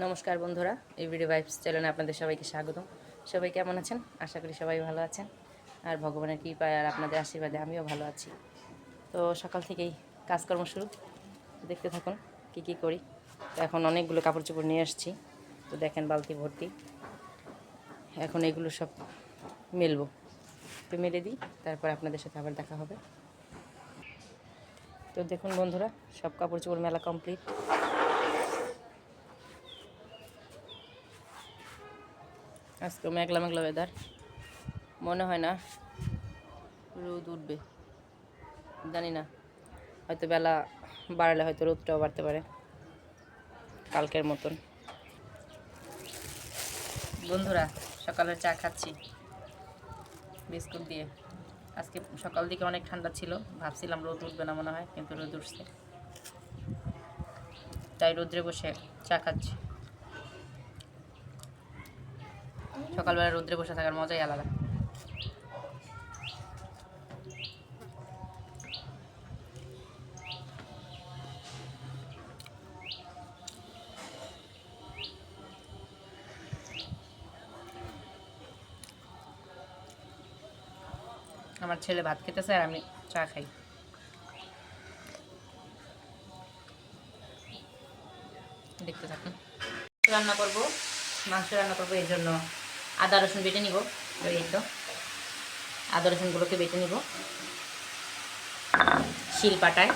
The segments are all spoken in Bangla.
নমস্কার বন্ধুরা, এই ভিডিও ভাইবস চ্যানেলে আপনাদের সবাইকে স্বাগতম। সবাই কেমন আছেন? আশা করি সবাই ভালো আছেন। আর ভগবানের কৃপায় আর আপনাদের আশীর্বাদে আমিও ভালো আছি। তো সকাল থেকেই কাজকর্ম শুরু, দেখতে থাকুন কি কি করি। তো এখন অনেকগুলো কাপড় চোপড় নিয়ে আসছি, তো দেখেন বালতি ভর্তি। এখন এগুলো সব মেলবো, তো মেলে দিই, তারপর আপনাদের সাথে আবার দেখা হবে। তো দেখুন বন্ধুরা, সব কাপড় চোপড় মেলা কমপ্লিট। আজকে মেঘলা মেঘলা ওয়েদার, মনে হয় না রোদ উঠবে, জানি না, হয়তো বেলা বাড়লে হয়তো রোদটাও বাড়তে পারে কালকের মতন। বন্ধুরা, সকালের চা খাচ্ছি বিস্কুট দিয়ে। আজকে সকাল দিকে অনেক ঠান্ডা ছিল, ভাবছিলাম রোদ উঠবে না মনে হয়, কিন্তু রোদ উঠছে, তাই রোদ্রে বসে চা খাচ্ছি। সকালবেলা রোদ্রে বসে থাকার মজাই আলাদা। আমার ছেলে ভাত খেতেছে আর আমি চা খাই। দেখতে থাকুন। রান্না করব, মাংস রান্না করবো, এই জন্য আদা রসুন বেটে নিব। এই তো আদা রসুনগুলোকে বেটে নিব শিল পাটায়।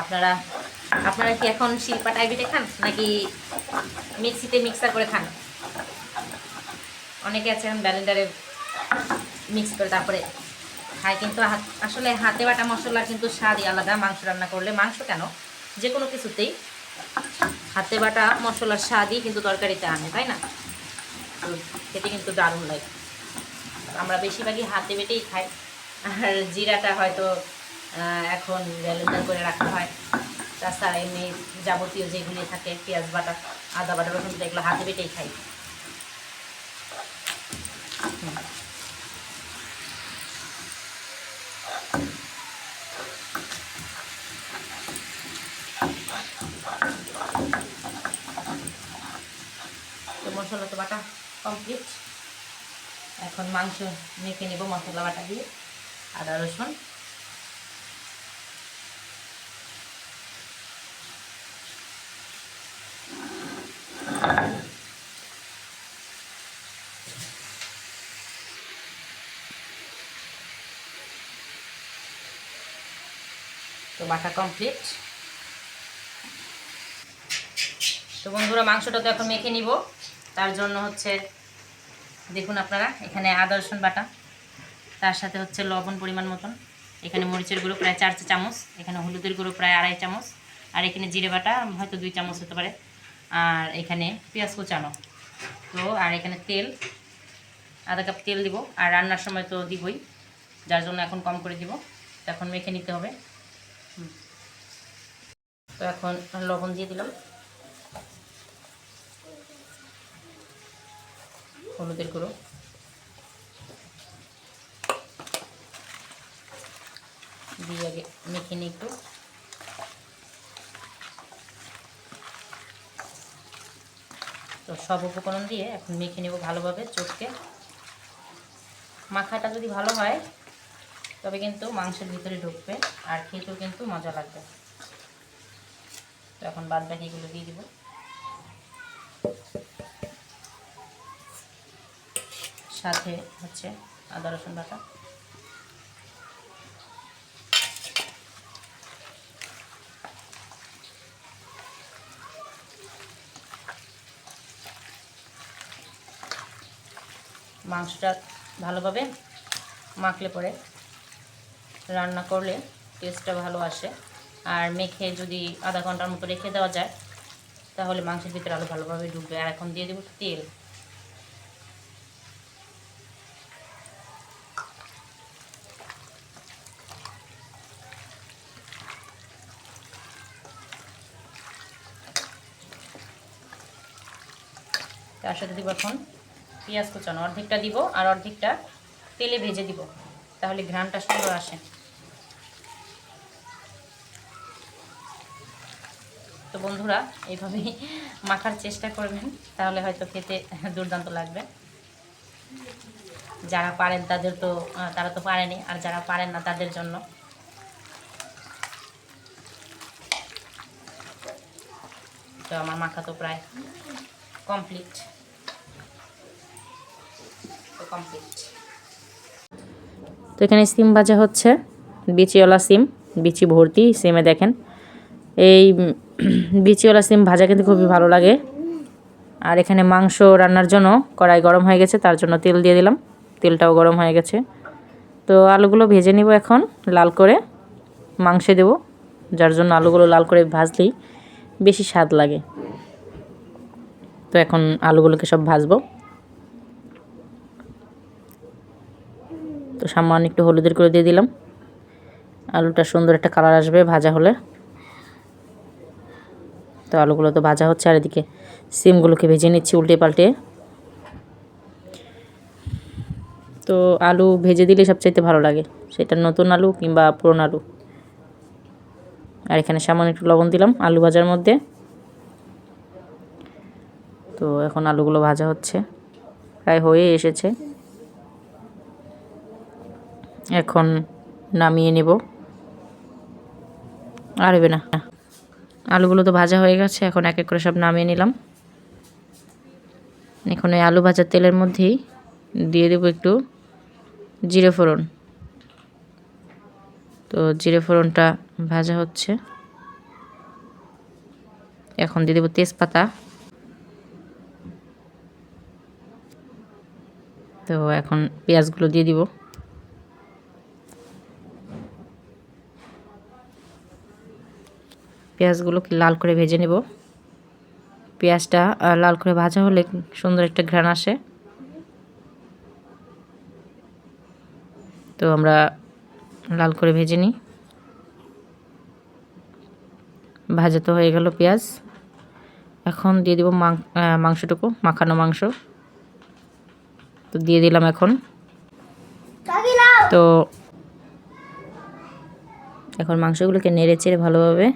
আপনারা আপনারা কি এখন শিলপাটায় বেটে খান নাকি মিক্সিতে মিক্সার করে খান? অনেকে আছে এখন ব্লেন্ডারে মিক্স করে তারপরে খায়, কিন্তু আসলে হাতে বাটা মশলা কিন্তু স্বাদই আলাদা। মাংস রান্না করলে, মাংস কেন, যে কোনো কিছুতেই হাতে বাটা মশলার স্বাদই কিন্তু তরকারিতে আনে, তাই না? তো খেতে কিন্তু দারুণ লাগে। আমরা বেশিরভাগই হাতে বেটেই খাই। আর জিরাটা হয়তো এখন ব্লেন্ডার করে রাখা হয়। তাছাড়া এমনি যাবতীয় যেগুলি থাকে, পেঁয়াজ বাটা, আদা বাটা, রসুন, এগুলো হাতে বেটেই খাই। তো মশলা তো বাটা কমপ্লিট, এখন মাংস মেখে নেব মশলা বাটা দিয়ে, আদা রসুন। তো বাটা কমপ্লিট। তো বন্ধুরা, মাংসটা তো এখন মেখে নিব। তার জন্য হচ্ছে দেখুন আপনারা, এখানে আদা রসুন বাটা, তার সাথে হচ্ছে লবণ পরিমাণ মতন, এখানে মরিচের গুঁড়ো প্রায় 4 চামচ, এখানে হলুদের গুঁড়ো প্রায় 2.5 চামচ, আর এখানে জিরে বাটা হয়তো 2 চামচ হতে পারে, আর এখানে পেঁয়াজ কুচানো। তো আর এখানে তেল, আধা কাপ তেল দিব, আর রান্নার সময় তো দিবই, যার জন্য এখন কম করে দিব। তো এখন মেখে নিতে হবে। তো এখন লবণ দিয়ে দিলাম, হলুদের গুঁড়ো, দিয়ে আগে মেখে নিই একটু। তো সব উপকরণ দিয়ে এখন মেখে নেব ভালোভাবে চটকে। মাখাটা যদি ভালো হয় তবে কিন্তু মাংসের ভিতরে ঢুকবে আর খেতেও কিন্তু মজা লাগবে। তো এখন বাদ বাকিগুলো দিয়ে দিব। সাথে হচ্ছে আদা রসুন বাটা, মাংসটা ভালোভাবে মাখলে পরে রান্না করলে টেস্টটা ভালো আসে। আর মেখে যদি আধা ঘন্টার মতো রেখে দেওয়া যায় তাহলে মাংসের ভিতরে আরও ভালোভাবে ঢুকবে। আর এখন দিয়ে দেবো তেল। তার সাথে দেবো এখন পেঁয়াজ কুচানো অর্ধেকটা দিব আর অর্ধেকটা তেলে ভেজে দিব, তাহলে ঘ্রাণটা সুন্দর আসে। তো বন্ধুরা এইভাবেই মাখার চেষ্টা করবেন, তাহলে হয়তো খেতে দুর্দান্ত লাগবে। যারা পারেন তারা তো পারেনি, আর যারা পারেন না তাদের জন্য। তো আমার মাখা তো প্রায় কমপ্লিট। তো এখানে সিম ভাজা হচ্ছে, বিচিওয়ালা সিম, বিচি ভর্তি সিমে দেখেন। এই বিচিওয়ালা সিম ভাজা কিন্তু খুবই ভালো লাগে। আর এখানে মাংস রান্নার জন্য কড়াই গরম হয়ে গেছে, তার জন্য তেল দিয়ে দিলাম, তেলটাও গরম হয়ে গেছে। তো আলুগুলো ভেজে নিব এখন লাল করে, মাংসে দেব, যার জন্য আলুগুলো লাল করে ভাজলেই বেশি স্বাদ লাগে। তো এখন আলুগুলোকে সব ভাজবো। তো সামান্য একটু হলুদের করে দিয়ে দিলাম, আলুটা সুন্দর একটা কালার আসবে ভাজা হলে। তো আলুগুলো তো ভাজা হচ্ছে, আর এদিকে সিমগুলোকে ভেজে নিচ্ছি উল্টে পাল্টে। তো আলু ভেজে দিলে সবচাইতে ভালো লাগে, সেটা নতুন আলু কিংবা পুরনো আলু। আর এখানে সামান্য একটু লবণ দিলাম আলু ভাজার মধ্যে। তো এখন আলুগুলো ভাজা হচ্ছে, প্রায় হয়ে এসেছে। এখন নামিয়ে নেব। আর হবে না, আলুগুলো তো ভাজা হয়ে গেছে, এখন এক এক করে সব নামিয়ে নিলাম। এখন এই আলু ভাজার তেলের মধ্যেই দিয়ে দেব একটু জিরে ফোড়ন। তো জিরে ফোড়নটা ভাজা হচ্ছে, এখন দিয়ে দেব তেজপাতা। তো এখন পেঁয়াজগুলো দিয়ে দিব। পেঁয়াজগুলোকে লাল করে ভেজে নেব। পেঁয়াজটা লাল করে ভাজা হলে সুন্দর একটা ঘ্রাণ আসে। তো আমরা লাল করে ভেজে নিই। ভাজা তো হয়ে গেল পেঁয়াজ, এখন দিয়ে দিব মাংসটুকু, মাখানো মাংস। তো দিয়ে দিলাম এখন। তো এখন মাংসগুলোকে নেড়ে চেড়ে ভালোভাবে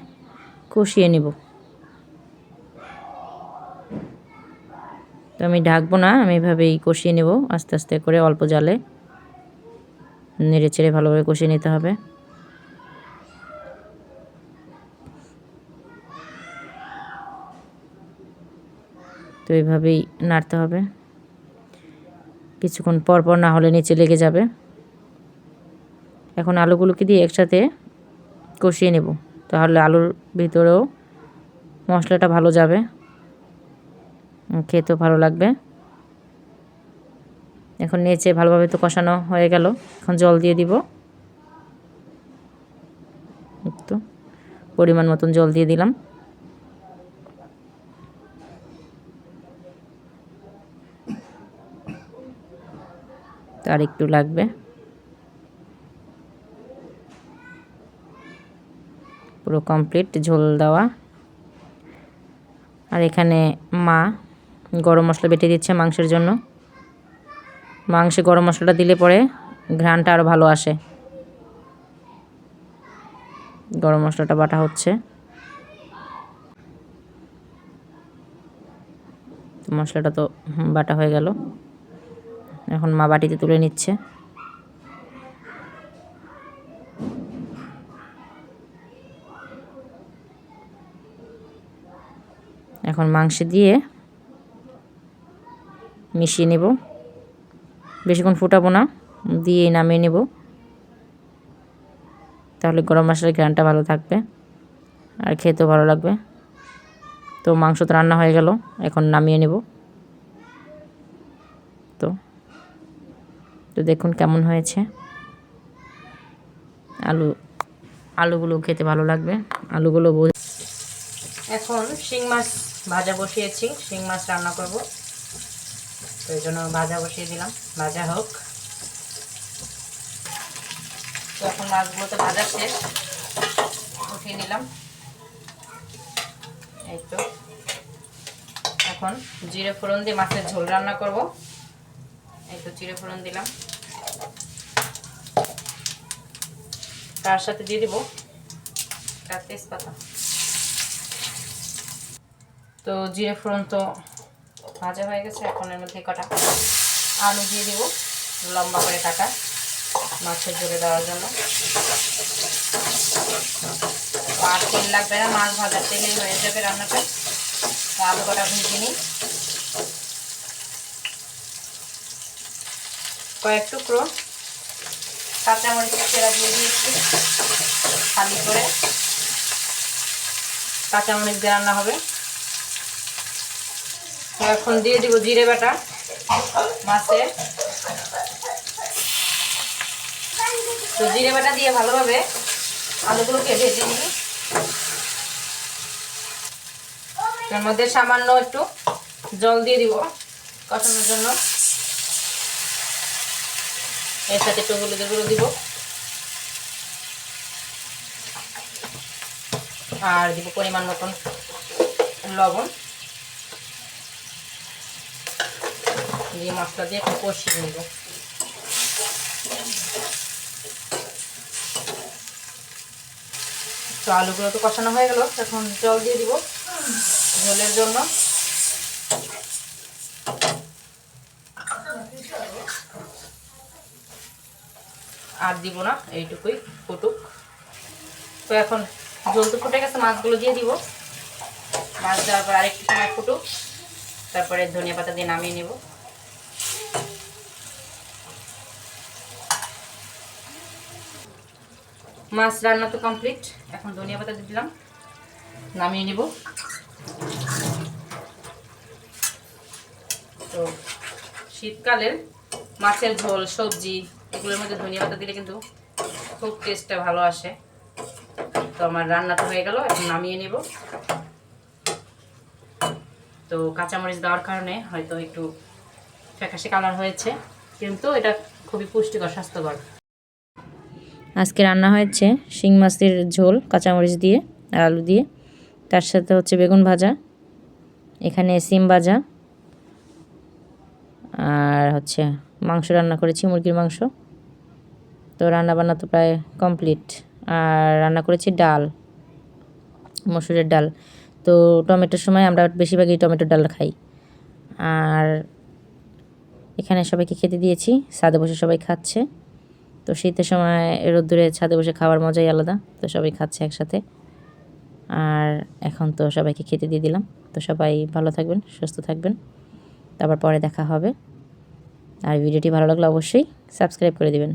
কষিয়ে নিব। তো আমি ঢাকবো না, আমি এভাবেই কষিয়ে নেব আস্তে আস্তে করে, অল্প জালে নেড়ে চেড়ে ভালোভাবে কষিয়ে নিতে হবে। তো এইভাবেই নাড়তে হবে, কিছুক্ষণ পর পর না হলে নিচে লেগে যাবে। এখন আলুগুলোকে দিয়ে একসাথে কষিয়ে নেব, তাহলে আলুর ভিতরেও মশলাটা ভালো যাবে, খেতেও ভালো লাগবে। এখন নেড়ে ভালোভাবে তো কষানো হয়ে গেল, এখন জল দিয়ে দিব। একটু পরিমাণ মতন জল দিয়ে দিলাম। আর একটু লাগবে। পুরো কমপ্লিট ঝোল দেওয়া। আর এখানে মা গরম মশলা বেটে দিচ্ছে মাংসের জন্য। মাংসে গরম মশলাটা দিলে পরে ঘ্রাণটা আরও ভালো আসে। গরম মশলাটা বাটা হচ্ছে, মশলাটা তো বাটা হয়ে গেল। এখন মা বাটিতে তুলে নিচ্ছে। এখন মাংস দিয়ে মিশিয়ে নেব, বেশিক্ষণ ফুটাবো না, দিয়ে নামিয়ে নেব, তাহলে গরম মশলার ঘ্রাণটা ভালো থাকবে আর খেতেও ভালো লাগবে। তো মাংস তো রান্না হয়ে গেল, এখন নামিয়ে নেব। তো তো দেখুন কেমন হয়েছে। আলুগুলো খেতে ভালো লাগবে, আলুগুলো। এখন শিং মাছ ভাজা বসিয়েছি, শিং মাছ রান্না করব, তো এই জন্য ভাজা বসিয়ে দিলাম, ভাজা হোক। তো এখন মাছগুলো তো ভাজা শেষ, উঠিয়ে নিলাম। এই তো এখন জিরে ফোড়ন দিয়ে মাছের ঝোল রান্না করব। এই তো জিরে ফোড়ন দিলাম, তার সাথে দিয়ে দিব তেজপাতা। তো জিরে ফোড়ন তো ভাজা হয়ে গেছে, এখন এর মধ্যে কটা আলু দিয়ে দিব, লম্বা করে কাটা, মাছের ঝোলে দেওয়ার জন্য। আর তেল লাগবে না, মাছ ভাজার তেলেই হয়ে যাবে রান্নাটা। তো আলু কটা ভেজে নিই। কয়েক টুকরো কাঁচামরিচ চেরা দিয়ে দিয়েছি, খালি করে কাঁচামরিচ দিয়ে রান্না হবে। তো এখন দিয়ে দিব জিরে বাটা মাছে। তো জিরে বাটা দিয়ে ভালোভাবে আলুগুলোকে ভেজে নিই। এর মধ্যে সামান্য একটু জল দিয়ে দিব কষানোর জন্য। এর সাথে একটু হলুদের গুঁড়ো দিব, আর দিব পরিমাণ মতন লবণ দিয়ে মশলা দিয়ে একটু কষিয়ে নেব। তো আলুগুলো তো কষানো হয়ে গেল, এখন জল দিয়ে দিব ঝোলের জন্য। আর দিব না, এইটুকুই ফুটুক। তো এখন ঝোল তো ফুটে গেছে, মাছগুলো দিয়ে দিব। মাছ দেওয়ার পর আরেকটু সময় ফুটুক, তারপরে ধনিয়া পাতা দিয়ে নামিয়ে নেব। মাছ রান্না তো কমপ্লিট, এখন ধনিয়া পাতা দিয়ে দিলাম, নামিয়ে নেব। তো শীতকালের মাছের ঝোল, সবজি, এগুলোর মধ্যে ধনিয়া পাতা দিলে কিন্তু খুব টেস্টটা ভালো আসে। তো আমার রান্না তো হয়ে গেল, এখন নামিয়ে নেব। তো কাঁচামরিচ দেওয়ার কারণে হয়তো একটু ফ্যাকাশে কালার হয়েছে, কিন্তু এটা খুবই পুষ্টিকর, স্বাস্থ্যকর। আজকে রান্না হয়েছে শিং মাছের ঝোল কাঁচামরিচ দিয়ে আর আলু দিয়ে, তার সাথে হচ্ছে বেগুন ভাজা, এখানে সিম ভাজা, আর হচ্ছে মাংস রান্না করেছি, মুরগির মাংস। তো রান্নাবান্না তো প্রায় কমপ্লিট। আর রান্না করেছি ডাল, মসুরের ডাল। তো টমেটোর সময় আমরা বেশিরভাগই টমেটোর ডাল খাই। আর এখানে সবাইকে খেতে দিয়েছি, ছাদে বসে সবাই খাচ্ছে। তো শীতের সময় রোদ্দুরে ছাদে বসে খাওয়ার মজাই আলাদা। তো সবাই খাচ্ছে একসাথে। আর এখন তো সবাইকে খেতে দিয়ে দিলাম। তো সবাই ভালো থাকবেন, সুস্থ থাকবেন। তারপর পরে দেখা হবে। আর ভিডিওটি ভালো লাগলে অবশ্যই সাবস্ক্রাইব করে দিবেন।